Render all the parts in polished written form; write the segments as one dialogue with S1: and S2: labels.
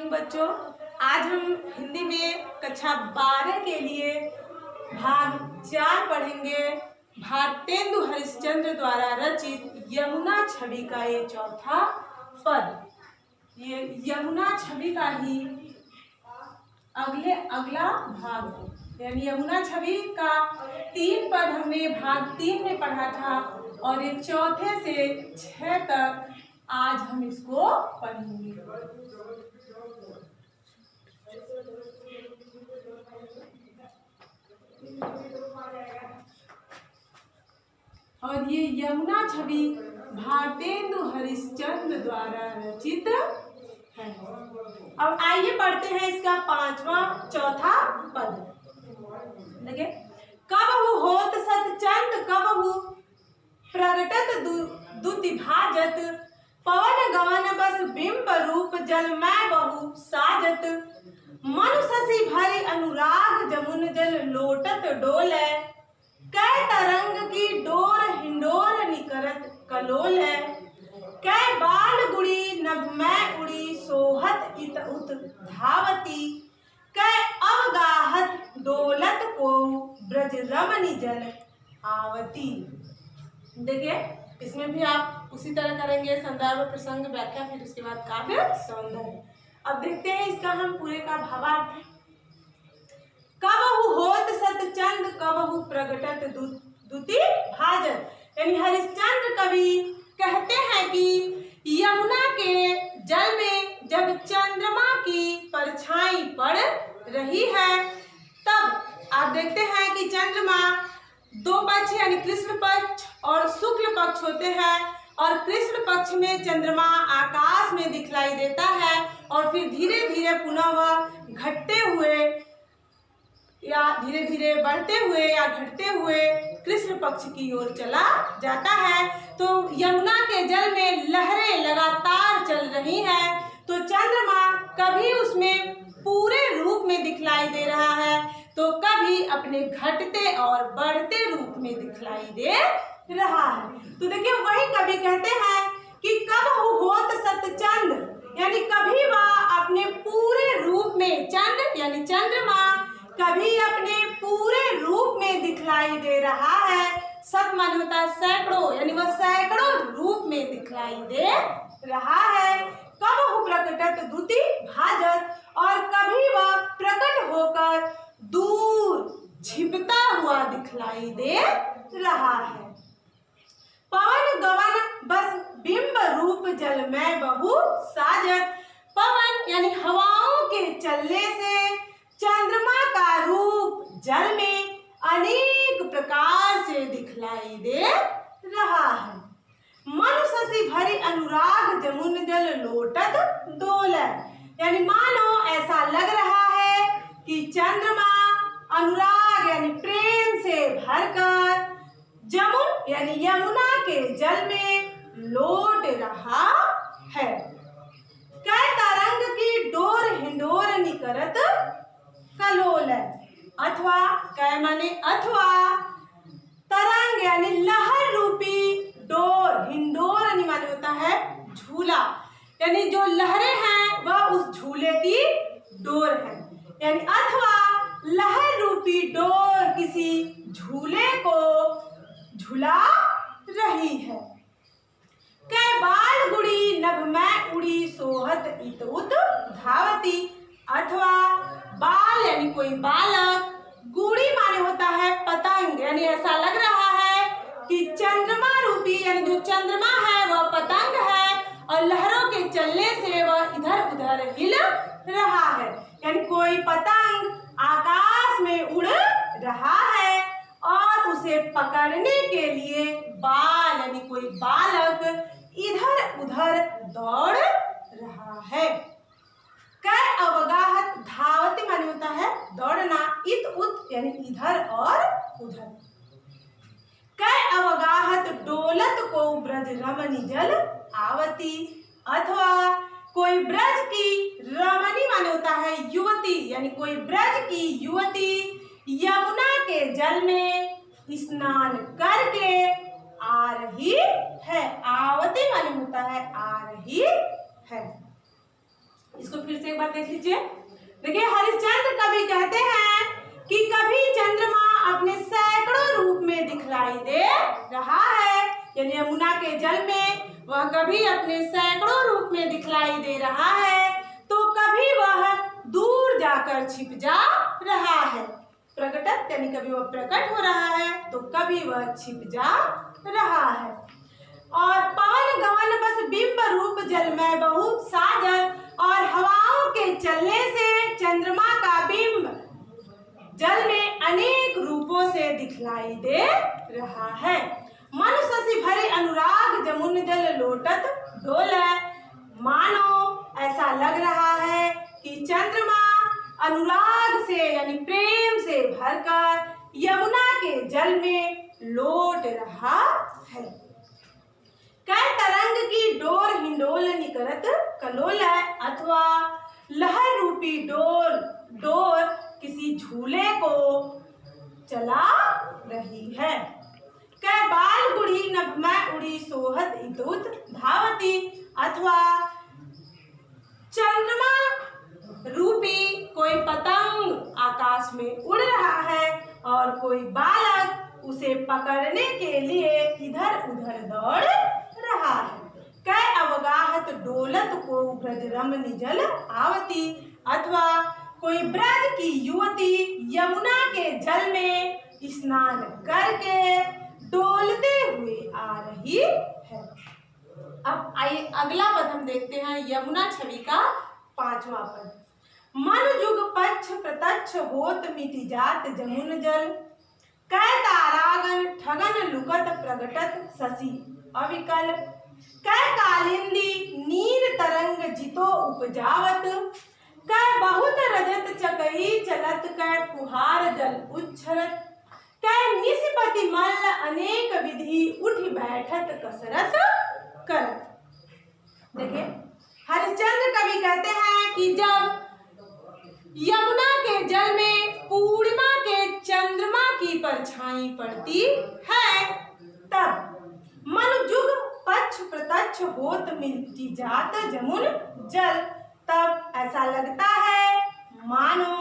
S1: Morning बच्चों। आज हम हिंदी में कक्षा 12 के लिए भाग 4 पढ़ेंगे। भारतेंदु हरिश्चंद्र द्वारा रचित यमुना छवि का ये चौथा पद। ये यमुना छवि का ही अगला भाग, यानी यमुना छवि का 3 पद हमने भाग 3 में पढ़ा था और ये चौथे से 6 तक आज हम इसको पढ़ेंगे। और ये यमुना छवि भारतेंदु हरिश्चंद्र द्वारा रचित है। अब आइए पढ़ते हैं इसका 5वां चौथा पद। देखिए, कबहु होत सतचंद कबहु प्रगटत दुति भाजत, पवन गवन बस बिंब रूप जलमय बहु साजत, मनु शशि भरि अनुराग जमुन जल लोटत डोलै, कै तरंग की डोर हिंडोर निकरत कलोल है, कै बाल गुड़ी नभ में उड़ी सोहत इत उत धावती, कै अवगाहत डोलत को ब्रज रमणी जल आवती। देखिए, इसमें भी आप उसी तरह करेंगे, संदर्भ प्रसंग व्याख्या, फिर उसके बाद काव्य सौंदर्य। अब देखते हैं इसका हम पूरे का भावार्थ। कबहु होत सतचंद कबहु प्रगटत दुति भाजत, यानी हरिश्चंद्र कवि कहते हैं कि यमुना के जल में जब चंद्रमा की परछाई पड़ रही है, तब आप देखते हैं कि चंद्रमा 2 पक्ष यानी कृष्ण पक्ष और शुक्ल पक्ष होते हैं, और कृष्ण पक्ष में चंद्रमा आकाश में दिखलाई देता है और फिर धीरे धीरे पुनः वह घटते हुए या धीरे धीरे बढ़ते हुए या घटते हुए कृष्ण पक्ष की ओर चला जाता है। तो यमुना के जल में लहरें लगातार चल रही हैं, तो चंद्रमा कभी उसमें पूरे रूप में दिखलाई दे रहा है तो कभी अपने घटते और बढ़ते रूप में दिखलाई दे रहा है। तो देखिए, वही कवि कहते हैं कि कबहु होत सतचंद, यानी कभी वह अपने पूरे रूप में, चंद्र यानी चंद्रमा कभी अपने पूरे रूप में दिखलाई दे रहा है। सत मान होता है सैकड़ों, यानी वह सैकड़ों रूप में दिखलाई दे रहा है। कबहु प्रकटत दुति भाजत, और कभी वह प्रकट होकर दूर छिपता हुआ दिखलाई दे रहा है। पवन गवन बस बिंब रूप जल में बहु साजत, पवन यानी हवाओं के चलने से चंद्रमा का रूप जल में अनेक प्रकार से दिखलाई दे रहा है। मनु शशि भरि अनुराग जमुन जल लोटत डोलै, यानी मानो ऐसा लग रहा है कि चंद्रमा अनुराग यानी प्रेम से भरकर जमुन यानी यमुना के जल में लोट रहा है। कै तरंग की डोर हिंडोर निकरत कलोल है, अथवा कै माने अथवा, तरंग यानी लहर रूपी डोर, हिंडोर यानी माने होता है झूला, यानी जो लहरें हैं वह उस झूले की डोर है, यानी अथवा लहर रूपी डोर किसी झूले को झुला रही है। कै बाल गुड़ी नभ में उड़ी सोहत इत उत धावती, अथवा बाल यानी कोई बालक, गुड़ी माने होता है पतंग, यानी ऐसा लग रहा है कि चंद्रमा रूपी यानी जो चंद्रमा है वह पतंग है और लहरों के चलने से वह इधर उधर हिल रहा है, यानी कोई पतंग आकाश में उड़ रहा है और उसे पकड़ने के लिए बाल यानी कोई बालक इधर उधर दौड़ रहा है। कै अवगाहत धावती माने होता है दौड़ना, इत उत यानी इधर और उधर, कै अवगाहत डोलत को ब्रज रमणी जल आवती, अथवा कोई ब्रज की रमणी माने होता है युवती, यानी कोई ब्रज की युवती यमुना के जल में स्नान करके आ रही है। आवती माने होता है आ रही है। इसको फिर से एक बार देख लीजिए। देखिए, हरिश्चंद्र कवि कहते हैं कि कभी चंद्रमा अपने सैकड़ों रूप में दिखलाई दे रहा है, यानी यमुना के जल में वह कभी अपने सैकड़ों रूप में दिखलाई दे रहा है, तो कभी वह दूर जाकर छिप जा रहा है। प्रकटत यानी कभी वह प्रकट हो रहा है तो कभी वह छिप जा रहा है। और पवन गमन बस बिंब रूप जल में बहु साजन, और हवाओं के चलने से चंद्रमा का बिंब जल में अनेक रूपों से दिखलाई दे रहा है। मन शशि भरे अनुराग जमुन जल लोटत डोले, मानो ऐसा लग रहा है कि चंद्रमा अनुराग से यानी प्रेम से भरकर यमुना के जल में लौट रहा है। कै तरंग की डोर हिंडोल निकरत कलोल है, अथवा लहर रूपी डोर किसी झूले को चला रही है। कै बाल गुड़ी नभ में उड़ी सोहत इतुत धावती, अथवा चंद्रमा रूपी कोई पतंग आकाश में उड़ रहा है और कोई बालक उसे पकड़ने के लिए इधर उधर दौड़ रहा है। कै अवगाहत डोलत को ब्रज रमनी जल आवती, अथवा कोई ब्रज की युवती यमुना के जल में स्नान करके डोलते हुए आ रही है। अब आइए अगला पद हम देखते हैं, यमुना छवि का 5वां पद। मन जुग पक्ष प्रत्यक्ष होत मिटि जात जमुन जल, कै तारागन ठगन लुकत प्रगटत शशि अविकल, कै कालिंदी नीर तरंग जितो उपजावत, कै बहुत रजत चकई चलत, कै फुहार जल उच्छरत, कै निस्पति मल्ल अनेक विधि उठ बैठत कसरत करत। देखिए, हरिश्चंद्र कवि कहते हैं कि जब यमुना के जल में पूर्णिमा के चंद्रमा की परछाई पड़ती है, तब मन जुग पक्ष प्रत्यक्ष होत मिटि जात जमुन जल, तब ऐसा लगता है मानो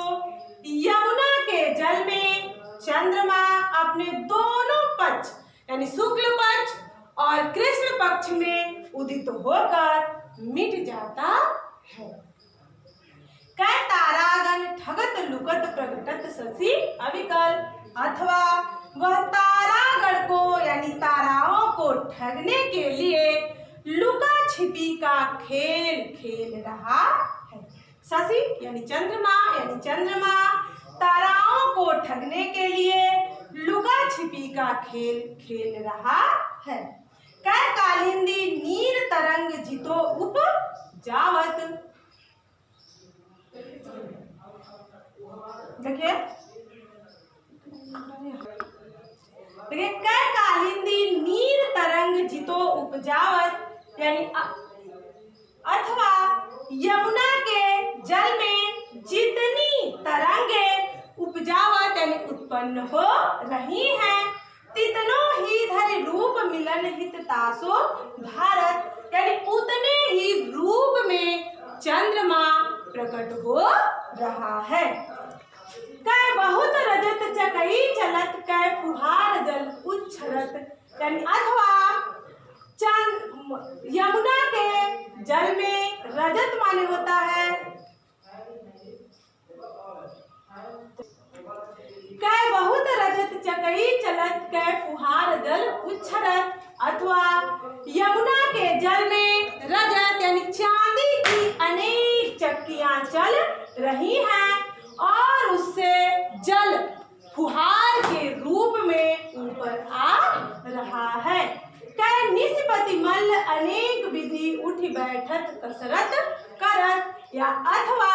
S1: यमुना के जल में चंद्रमा अपने दोनों पक्ष यानी शुक्ल पक्ष और कृष्ण पक्ष में उदित होकर मिट जाता है। कै तारागन ठगत लुकत प्रगटत शशि अविकल, अथवा वह तारागण को यानी ताराओं को ठगने के लिए लुका छिपी का खेल खेल रहा है। शशि यानी चंद्रमा ताराओं को ठगने के लिए लुका छिपी का खेल खेल रहा है। कै कालिंदी नीर तरंग जितो उपजावत, देखिए कै कालिंदी नीर तरंग जितो उपजावत, यानी अथवा यमुना के जल में जितनी तरंगे उपजावत यानी उत्पन्न हो रही हैं, तितनो ही धरि रूप मिलन हित तासो भारत, यानी उतने ही रूप में चंद्रमा प्रकट हो रहा है। कै बहुत रजत चकई चलत, कै फुहार जल उच्छरत, यानी अथवा यमुना के जल में रजत माने होता है कै बहुत रजत चकई चलत, कै फुहार जल उच्छरत, अथवा यमुना के जल में रजत यानी चांदी की अनेक चक्कियां चल रही हैं और उससे जल फुहार के रूप में ऊपर आ रहा है। कै निस्पति मल्ल अनेक विधि उठ बैठत कसरत करत, या अथवा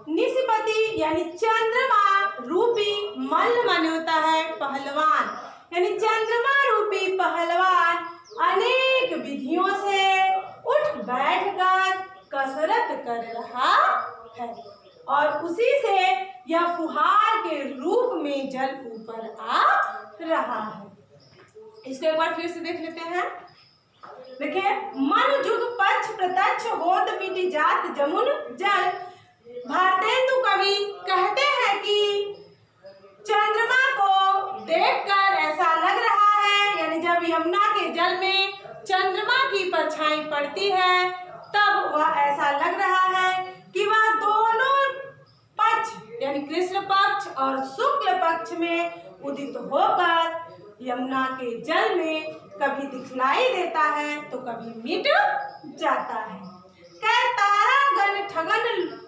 S1: निस्पति यानी चंद्रमा रूपी मल्ल माने होता है पहलवान, यानी चंद्रमा रूपी पहलवान अनेक विधियों से उठ बैठकर कसरत कर रहा है और उसी से यह फुहार के रूप में जल ऊपर आ रहा है। इसको एक बार फिर से देख लेते हैं। देखिए, मन जुग पक्ष प्रत्यक्ष होत मिटि जात जमुन जल। भारतेंदु कवि कहते हैं कि चंद्रमा को देखकर ऐसा लग रहा है, यानी जब यमुना के जल में चंद्रमा की परछाई पड़ती है तब वह ऐसा लग रहा है कि वह दोनों पक्ष यानी कृष्ण पक्ष और शुक्ल पक्ष में उदित होकर यमुना के जल में कभी दिखलाई देता है तो कभी मिट जाता है। कै तारा गण ठगन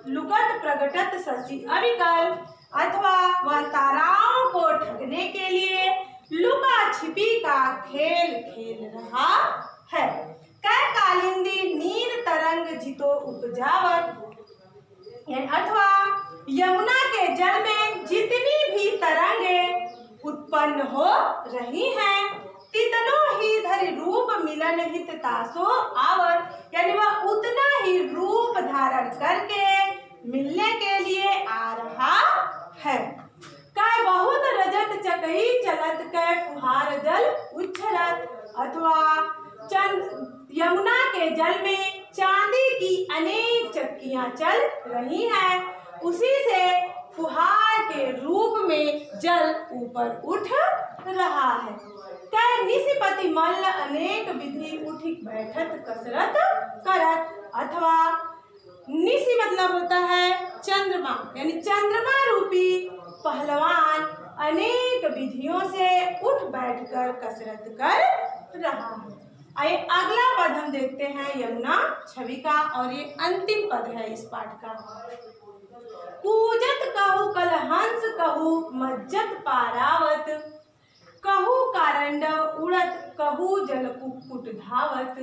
S1: लुकत प्रगटत शशि अविकल, अथवा वह ताराओं को ठगने के लिए लुका छिपी का खेल खेल रहा है। कै कालिंदी नीर तरंग जितो उपजावत, अथवा यमुना के जल में जितनी भी तरंगे उत्पन्न हो रही हैं तितनो ही धरि रूप मिलन हित तासो आवत, यानी वह उतना ही रूप धारण करके मिलने के लिए आ रहा है। कै बहुत रजत चकही चलत कै फुहार जल उच्छलत, अथवा यमुना के जल में चांदी की अनेक चक्कियां चल रही हैं, उसी से फुहार के रूप में जल ऊपर उठ रहा है। कै निशिपति मल्ल अनेक विधि उठी बैठत कसरत करत, अथवा निशि मतलब होता है चंद्रमा, यानी चंद्रमा रूपी पहलवान अनेक विधियों से उठ बैठकर कसरत कर रहा है। आइए अगला पद हम देखते हैं यमुना छवि का, और ये अंतिम पद है इस पाठ का। कूजत कहू कल हंस कहू मज्जत पारावत, कहू कारंडव उड़त कहू जल कुक्कुट धावत,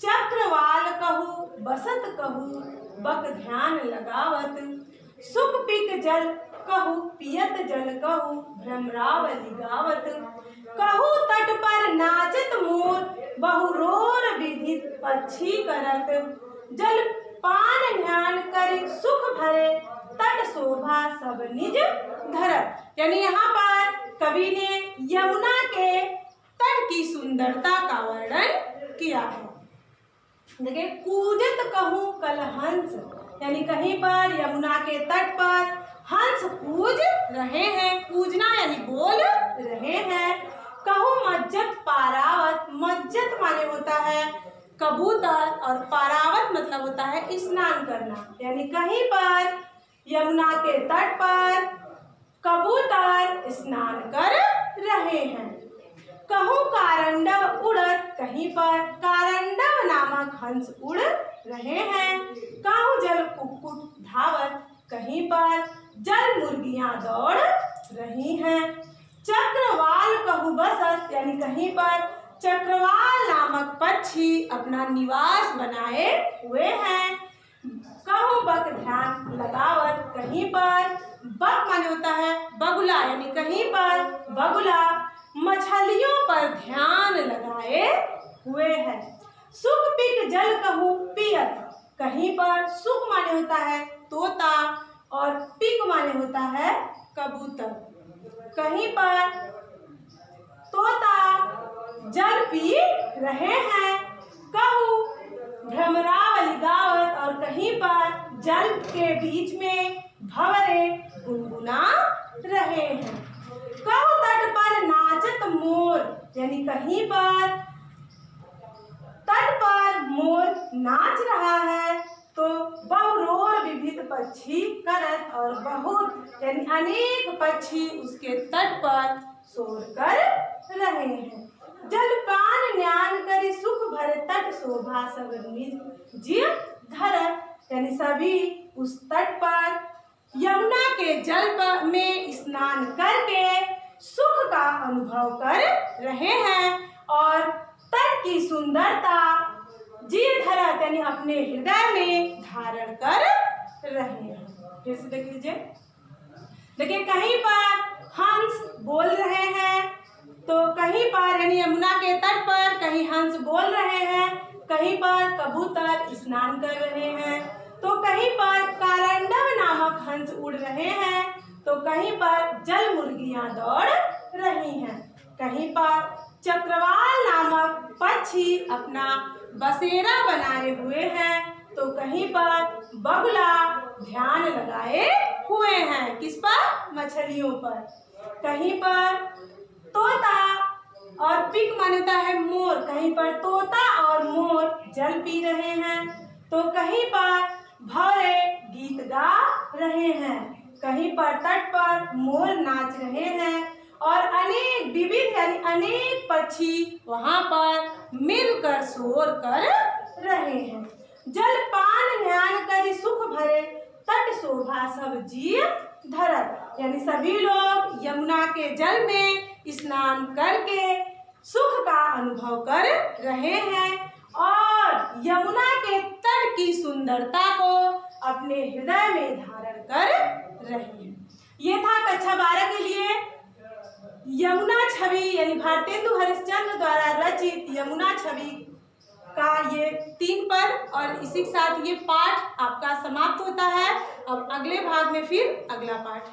S1: चक्रवाल कहू बसत कहू बक ध्यान लगावत, सुख पिक जल कहू पियत जल कहू भ्रमरावली गावत, कहू तट पर नाचत मोर बहुरोर विधित पक्षी करत, जल पान ध्यान कर सुख भरे तट शोभा सब निज धरत। यानी यहाँ पर कवि ने यमुना के तट की सुंदरता का वर्णन किया है। देखिए, कूजत कहूँ कल हंस, यानी कहीं पर यमुना के तट पर हंस कूज रहे हैं, कूजना यानी बोल रहे हैं। कहूँ मज्जत पारावत, मज्जत माने होता है कबूतर और पारावत मतलब होता है स्नान करना, यानी कहीं पर यमुना के तट पर कबूतर स्नान कर रहे हैं। कहूँ कारंडव उड़त, कहीं पर कारंडव नामक हंस उड़ रहे हैं। कहूँ जल कुक्कुट धावत, कहीं पर जल मुर्गियां दौड़ रही हैं। चक्रवाल कहू बसत, यानी कहीं पर चक्रवाल नामक पक्षी अपना निवास बनाए हुए हैं। कहूँ बक ध्यान लगावत, कहीं पर बक माने होता है बगुला, यानी कहीं पर बगुला मछलियों पर ध्यान लगाए हुए है। सुख पिक जल कहूँ पियत, कहीं पर सुख माने होता है तोता और पिक माने होता है कबूतर, कहीं पर तोता जल पी रहे हैं। कहूँ भ्रमरावली गावत, और कहीं पर जल के बीच में भंवरे गुनगुना रहे हैं। कहूँ तट पर नाचत मोर, यानी कहीं पर तट पर मोर नाच रहा है। तो बहुरोर विविध पक्षी करत, और बहुत यानी अनेक पक्षी उसके तट पर शोर कर रहे हैं। जल पान न्यान करी सुख भरे तट शोभा सब निज जीव धरत, यानी सभी उस तट पर यमुना के जल में स्नान करके सुख का अनुभव कर रहे हैं और तट की सुंदरता जीव धरत यानी अपने हृदय में धारण कर रहे हैं। फिर से देख लीजिए, देखिए कहीं पर हंस बोल रहे हैं, तो कहीं पर यानी यमुना के तट पर कहीं हंस बोल रहे हैं, कहीं पर कबूतर स्नान कर रहे हैं, तो कहीं पर कारंडव नामक हंस उड़ रहे हैं, तो कहीं पर जल मुर्गियां दौड़ रही हैं, कहीं पर चक्रवाल नामक पक्षी अपना बसेरा बनाए हुए हैं, तो कहीं पर बगुला ध्यान लगाए हुए हैं। किस पर? मछलियों पर। कहीं पर तोता और पिक मानता है मोर, कहीं पर तोता और मोर जल पी रहे हैं, तो कहीं पर भौरे गीत गा रहे हैं, कहीं पर तट पर मोर नाच रहे हैं और अनेक विविध यानी अनेक पक्षी वहां पर मिलकर शोर कर रहे हैं। जल पान ध्यान करी सुख भरे, तट शोभा सब जीव धरत, यानी सभी लोग यमुना के जल में स्नान करके सुख का अनुभव कर रहे हैं और यमुना के तट की सुंदरता को अपने हृदय में धारण कर रहे हैं। ये था कक्षा 12 के लिए यमुना छवि यानी भारतेंदु हरिश्चंद्र द्वारा रचित यमुना छवि का ये 3 पद, और इसी के साथ ये पाठ आपका समाप्त होता है। अब अगले भाग में फिर अगला पाठ।